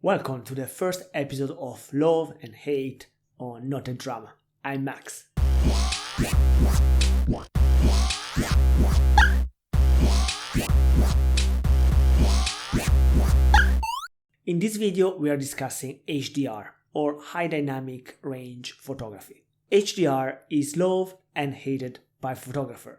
Welcome to the first episode of Love and Hate on Not a Drama. I'm Max. In this video, we are discussing HDR, or High Dynamic Range Photography. HDR is loved and hated by photographers.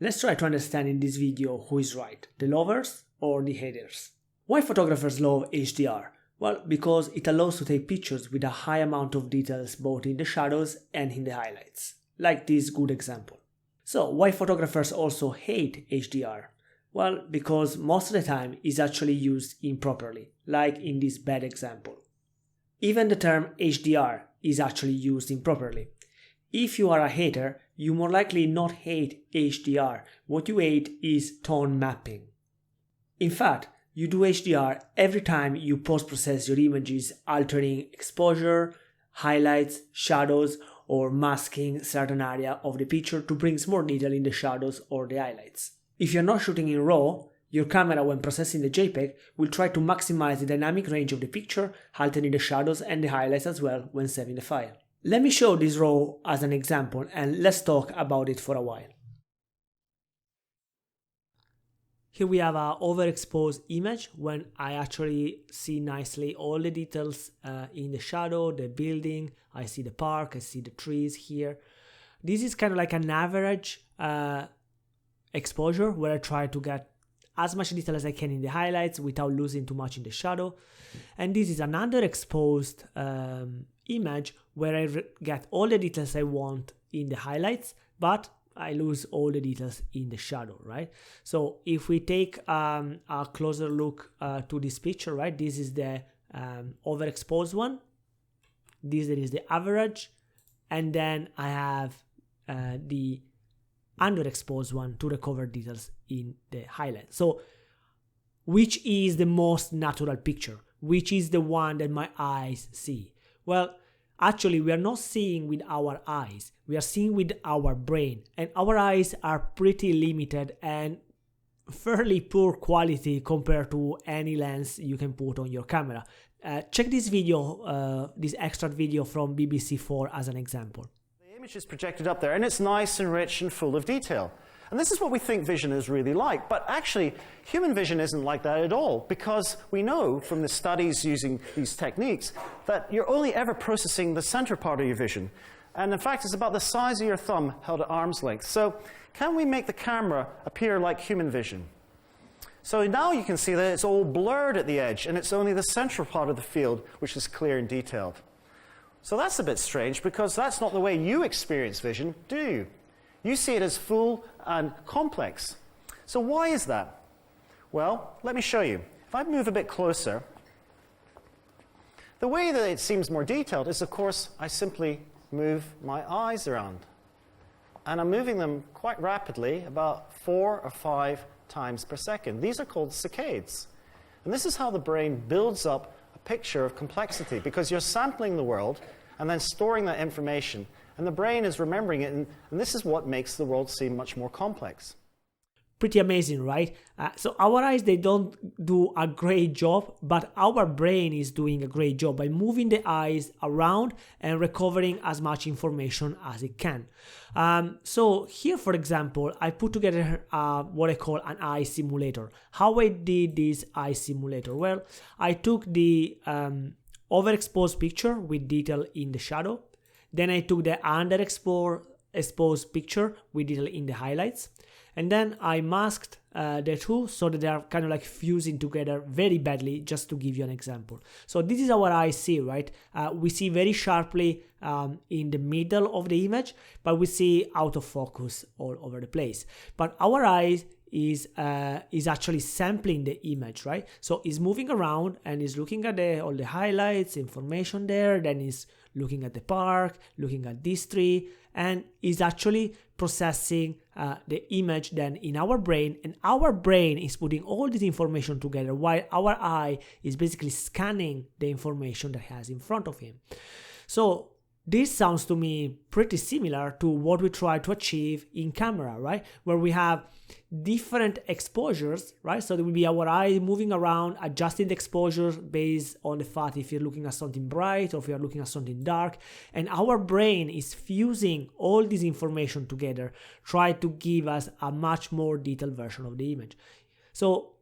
Let's try to understand in this video who is right, the lovers or the haters. Why photographers love HDR? Well, because it allows to take pictures with a high amount of details both in the shadows and in the highlights, like this good example. So, why photographers also hate HDR? Well, because most of the time it's actually used improperly, like in this bad example. Even the term HDR is actually used improperly. If you are a hater, you more likely not hate HDR. What you hate is tone mapping. In fact, you do HDR every time you post-process your images, altering exposure, highlights, shadows, or masking certain area of the picture to bring more detail in the shadows or the highlights. If you're not shooting in RAW, your camera when processing the JPEG will try to maximize the dynamic range of the picture, altering the shadows and the highlights as well when saving the file. Let me show this RAW as an example and let's talk about it for a while. Here we have an overexposed image when I actually see nicely all the details in the shadow, the building, I see the park, I see the trees here. This is kind of like an average exposure where I try to get as much detail as I can in the highlights without losing too much in the shadow. And this is an underexposed image where I get all the details I want in the highlights, but I lose all the details in the shadow, right? So if we take a closer look to this picture, right? This is the overexposed one. This is the average. And then I have the underexposed one to recover details in the highlight. So which is the most natural picture? Which is the one that my eyes see? Well, actually, we are not seeing with our eyes, we are seeing with our brain, and our eyes are pretty limited and fairly poor quality compared to any lens you can put on your camera. Check this video, this extract video from BBC4 as an example. The image is projected up there and it's nice and rich and full of detail. And this is what we think vision is really like, but actually human vision isn't like that at all, because we know from the studies using these techniques that you're only ever processing the center part of your vision. And in fact, it's about the size of your thumb held at arm's length. So can we make the camera appear like human vision? So now you can see that it's all blurred at the edge and it's only the central part of the field which is clear and detailed. So that's a bit strange, because that's not the way you experience vision, do you? You see it as full and complex. So why is that? Well, let me show you. If I move a bit closer, the way that it seems more detailed is, of course, I simply move my eyes around. And I'm moving them quite rapidly, about 4 or 5 times per second. These are called saccades. And this is how the brain builds up a picture of complexity, because you're sampling the world and then storing that information. And the brain is remembering it, and this is what makes the world seem much more complex. Pretty amazing, right? So our eyes, they don't do a great job, but our brain is doing a great job by moving the eyes around and recovering as much information as it can. So here, for example, I put together what I call an eye simulator. How I did this eye simulator? Well, I took the overexposed picture with detail in the shadow. Then I took the underexposed picture with detail in the highlights. And then I masked the two so that they are kind of like fusing together very badly, just to give you an example. So this is our eyes see, right? We see very sharply in the middle of the image, but we see out of focus all over the place. But our eyes is actually sampling the image, right? So it's moving around and is looking at all the highlights, information there, then is looking at the park, looking at this tree, and is actually processing the image then in our brain, and our brain is putting all this information together while our eye is basically scanning the information that it has in front of him. So this sounds to me pretty similar to what we try to achieve in camera, right? Where we have different exposures, right? So there will be our eye moving around, adjusting the exposure based on the fact if you're looking at something bright or if you're looking at something dark. And our brain is fusing all this information together, try to give us a much more detailed version of the image. So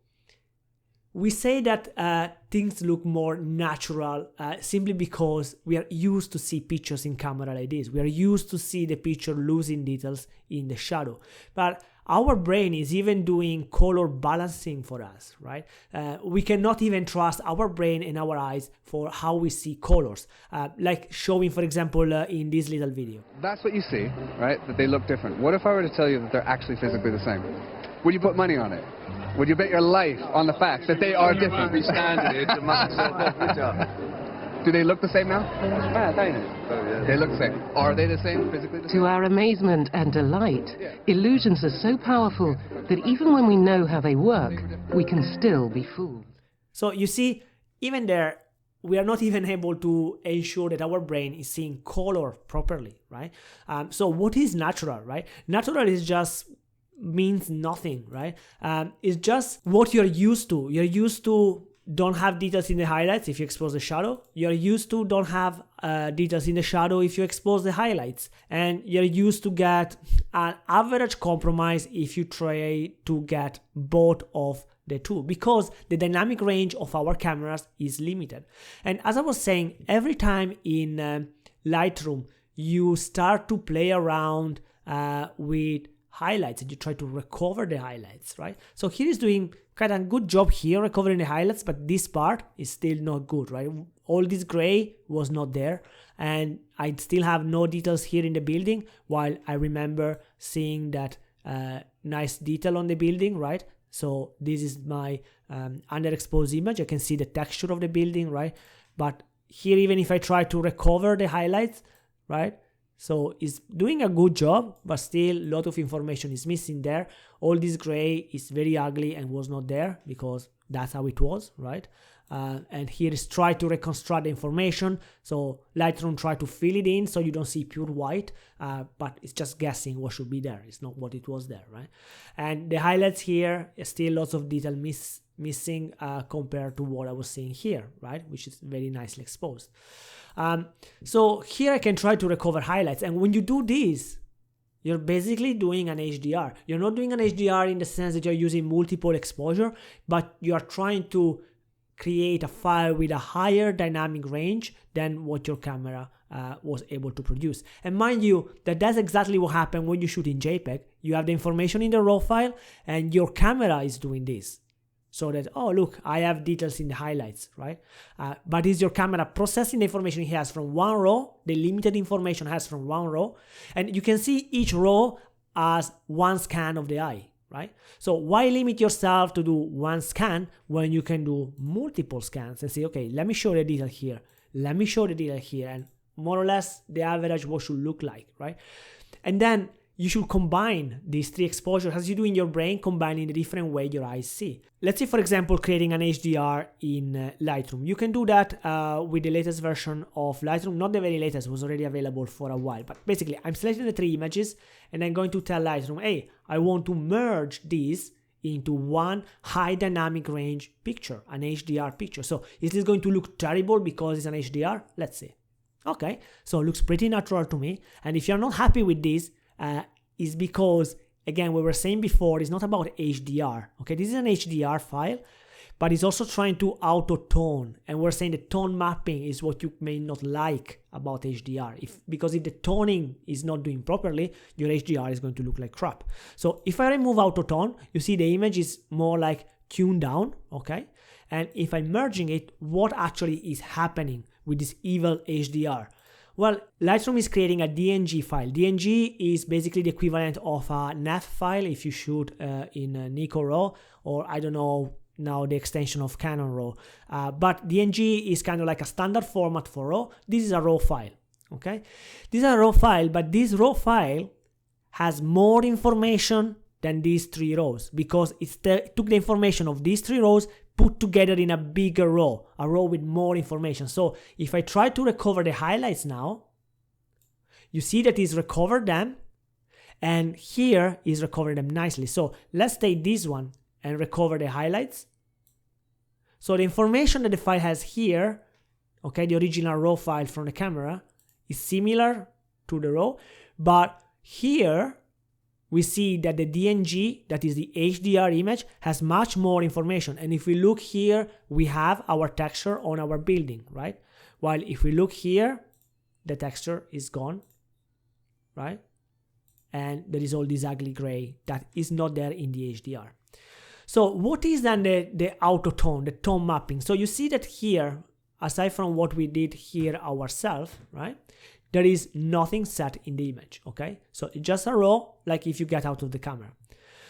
we say that things look more natural simply because we are used to see pictures in camera like this. We are used to see the picture losing details in the shadow. But our brain is even doing color balancing for us, right? We cannot even trust our brain and our eyes for how we see colors. Like showing, for example, in this little video. That's what you see, right? That they look different. What if I were to tell you that they're actually physically the same? Would you put money on it? Would you bet your life on the fact that they are different? Do they look the same now? They look the same. Are they the same, physically the same? To our amazement and delight, illusions are so powerful that even when we know how they work, we can still be fooled. So you see, even there, we are not even able to ensure that our brain is seeing color properly, right? So what is natural, right? Natural is just means nothing, right? It's just what you're used to. You're used to don't have details in the highlights if you expose the shadow. You're used to don't have details in the shadow if you expose the highlights. And you're used to get an average compromise if you try to get both of the two, because the dynamic range of our cameras is limited. And as I was saying, every time in Lightroom you start to play around with highlights and you try to recover the highlights, right? So here is doing kind of a good job here recovering the highlights, but this part is still not good, right? All this gray was not there, and I still have no details here in the building, while I remember seeing that nice detail on the building, right? So this is my underexposed image. I can see the texture of the building, right? But here, even if I try to recover the highlights, right? So it's doing a good job, but still a lot of information is missing there. All this gray is very ugly and was not there because that's how it was, right? And here is try to reconstruct the information. So Lightroom try to fill it in so you don't see pure white, but it's just guessing what should be there. It's not what it was there, right? And the highlights here, still lots of detail missing compared to what I was seeing here, right? Which is very nicely exposed. So here I can try to recover highlights. And when you do this, you're basically doing an HDR. You're not doing an HDR in the sense that you're using multiple exposure, but you are trying to create a file with a higher dynamic range than what your camera was able to produce. And mind you, that's exactly what happened when you shoot in JPEG. You have the information in the raw file and your camera is doing this. So that, oh, look, I have details in the highlights, right? But is your camera processing the information it has from one row, the limited information it has from one row, and you can see each row as one scan of the eye, right? So why limit yourself to do one scan when you can do multiple scans and say, okay, let me show the detail here, let me show the detail here, and more or less the average what should look like, right? And then you should combine these three exposures as you do in your brain, combining the different way your eyes see. Let's say, for example, creating an HDR in Lightroom. You can do that with the latest version of Lightroom. Not the very latest, it was already available for a while. But basically, I'm selecting the three images and I'm going to tell Lightroom, hey, I want to merge these into one high dynamic range picture, an HDR picture. So is this going to look terrible because it's an HDR? Let's see. Okay, so it looks pretty natural to me. And if you're not happy with this, is because, again, we were saying before, it's not about HDR. Okay, this is an HDR file, but it's also trying to auto-tone. And we're saying the tone mapping is what you may not like about HDR. Because if the toning is not doing properly, your HDR is going to look like crap. So if I remove auto-tone, you see the image is more like tuned down, okay? And if I'm merging it, what actually is happening with this evil HDR? Well, Lightroom is creating a DNG file. DNG is basically the equivalent of a NAF file if you shoot in Nico RAW, or I don't know now the extension of Canon RAW. But DNG is kind of like a standard format for RAW. This is a RAW file, okay? This is a RAW file, but this RAW file has more information than these three rows because it took the information of these three rows, put together in a bigger row, a row with more information. So if I try to recover the highlights now, you see that it's recovered them, and here is recovered them nicely. So let's take this one and recover the highlights. So the information that the file has here, okay, the original raw file from the camera, is similar to the raw, but here we see that the DNG, that is the HDR image, has much more information. And if we look here, we have our texture on our building, right? While if we look here, the texture is gone, right? And there is all this ugly gray that is not there in the HDR. So what is then the auto tone, the tone mapping? So you see that here, aside from what we did here ourselves, right, there is nothing set in the image, okay? So it's just a raw, like if you get out of the camera.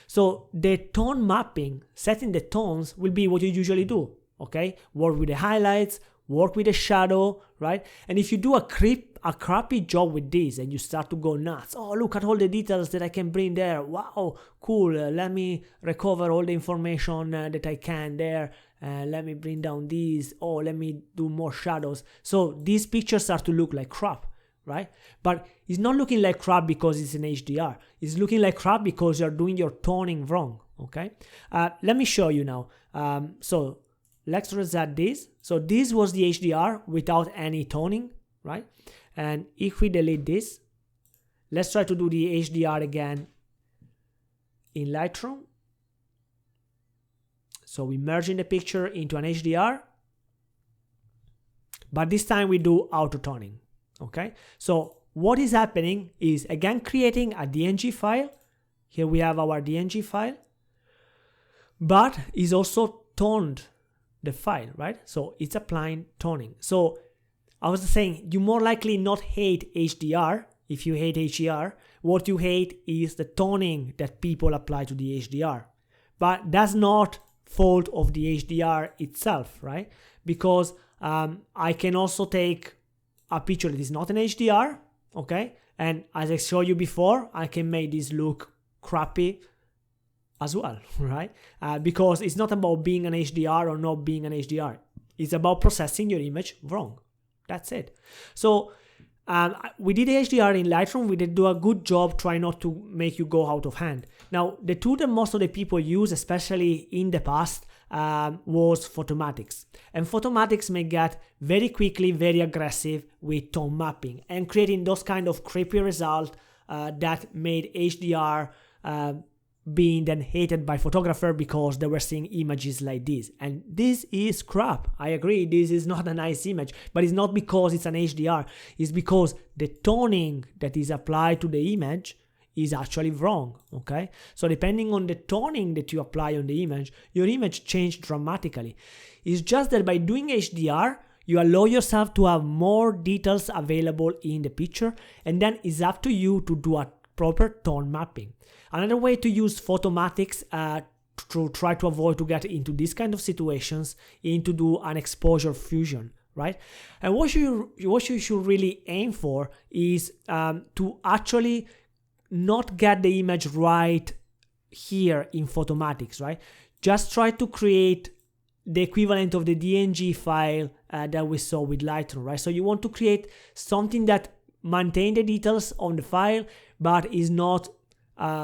So the tone mapping, setting the tones, will be what you usually do, okay? Work with the highlights, work with the shadow, right? And if you do a crappy job with this and you start to go nuts, oh, look at all the details that I can bring there, wow, cool, let me recover all the information that I can there, let me bring down these, oh, let me do more shadows. So these pictures start to look like crap, right? But it's not looking like crap because it's an HDR. It's looking like crap because you're doing your toning wrong, okay? Let me show you now. So let's reset this. So this was the HDR without any toning, right? And if we delete this, let's try to do the HDR again in Lightroom. So we merge in the picture into an HDR, but this time we do auto toning, okay? So what is happening is, again, creating a DNG file. Here we have our DNG file, but is also toned the file, right? So it's applying toning. So I was saying, you more likely not hate HDR. If you hate HDR, what you hate is the toning that people apply to the HDR. But that's not fault of the HDR itself, right? Because I can also take a picture that is not an HDR, okay? And as I showed you before, I can make this look crappy as well, right? Because it's not about being an HDR or not being an HDR. It's about processing your image wrong. That's it. So we did HDR in Lightroom. We did do a good job trying not to make you go out of hand. Now, the tool that most of the people use, especially in the past, was Photomatics. And Photomatics may get very quickly very aggressive with tone mapping and creating those kind of creepy results that made HDR being then hated by photographers because they were seeing images like this. And this is crap. I agree, this is not a nice image, but it's not because it's an HDR. It's because the toning that is applied to the image is actually wrong, okay? So depending on the toning that you apply on the image, your image changes dramatically. It's just that by doing HDR, you allow yourself to have more details available in the picture, and then it's up to you to do a proper tone mapping. Another way to use Photomatics to try to avoid to get into these kind of situations is to do an exposure fusion, right? And what you should really aim for is to actually not get the image right here in Photomatics, right? Just try to create the equivalent of the DNG file that we saw with Lightroom, right? So you want to create something that maintains the details on the file, but is not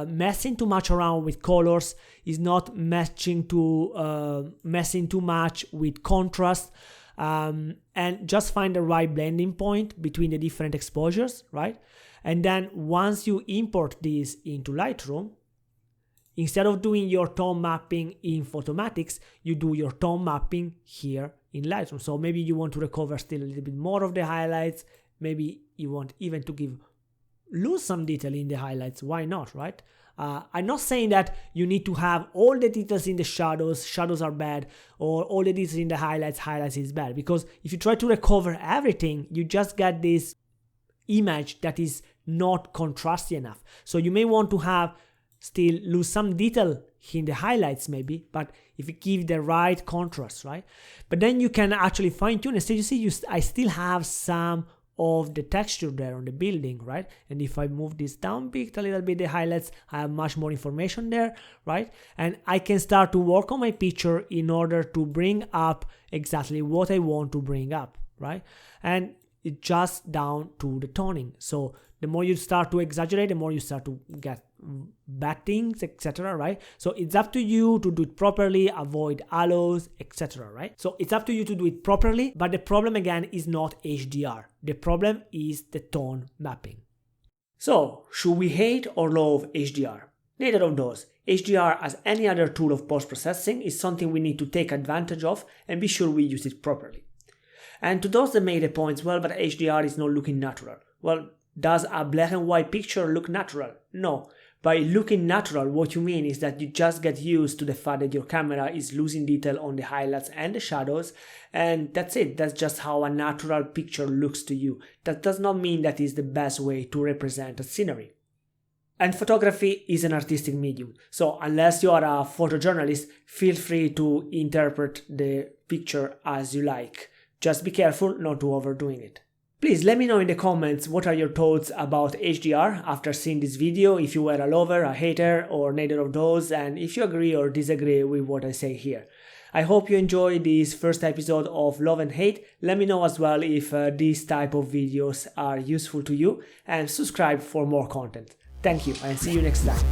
messing too much around with colors, is not messing too much with contrast, and just find the right blending point between the different exposures, right? And then once you import this into Lightroom, instead of doing your tone mapping in Photomatics, you do your tone mapping here in Lightroom. So maybe you want to recover still a little bit more of the highlights. Maybe you want even to lose some detail in the highlights. Why not, right? I'm not saying that you need to have all the details in the shadows are bad, or all the details in the highlights is bad. Because if you try to recover everything, you just get this image that is not contrasty enough. So you may want to have still lose some detail in the highlights maybe, but if you give the right contrast, right? But then you can actually fine tune and say, you see, I still have some of the texture there on the building, right? And if I move this down bit a little bit, the highlights, I have much more information there, right? And I can start to work on my picture in order to bring up exactly what I want to bring up, right? And it's just down to the toning. So the more you start to exaggerate, the more you start to get bad things, etc., right? So it's up to you to do it properly, avoid halos, etc., right? So it's up to you to do it properly, but the problem again is not HDR. The problem is the tone mapping. So should we hate or love HDR? Neither of those. HDR, as any other tool of post-processing, is something we need to take advantage of and be sure we use it properly. And to those that made the points, well, but HDR is not looking natural. Well, does a black and white picture look natural? No. By looking natural, what you mean is that you just get used to the fact that your camera is losing detail on the highlights and the shadows, and that's it. That's just how a natural picture looks to you. That does not mean that is the best way to represent a scenery. And photography is an artistic medium, so unless you are a photojournalist, feel free to interpret the picture as you like. Just be careful not to overdoing it. Please let me know in the comments what are your thoughts about HDR after seeing this video, if you were a lover, a hater, or neither of those, and if you agree or disagree with what I say here. I hope you enjoyed this first episode of Love and Hate. Let me know as well if these type of videos are useful to you, and subscribe for more content. Thank you and see you next time.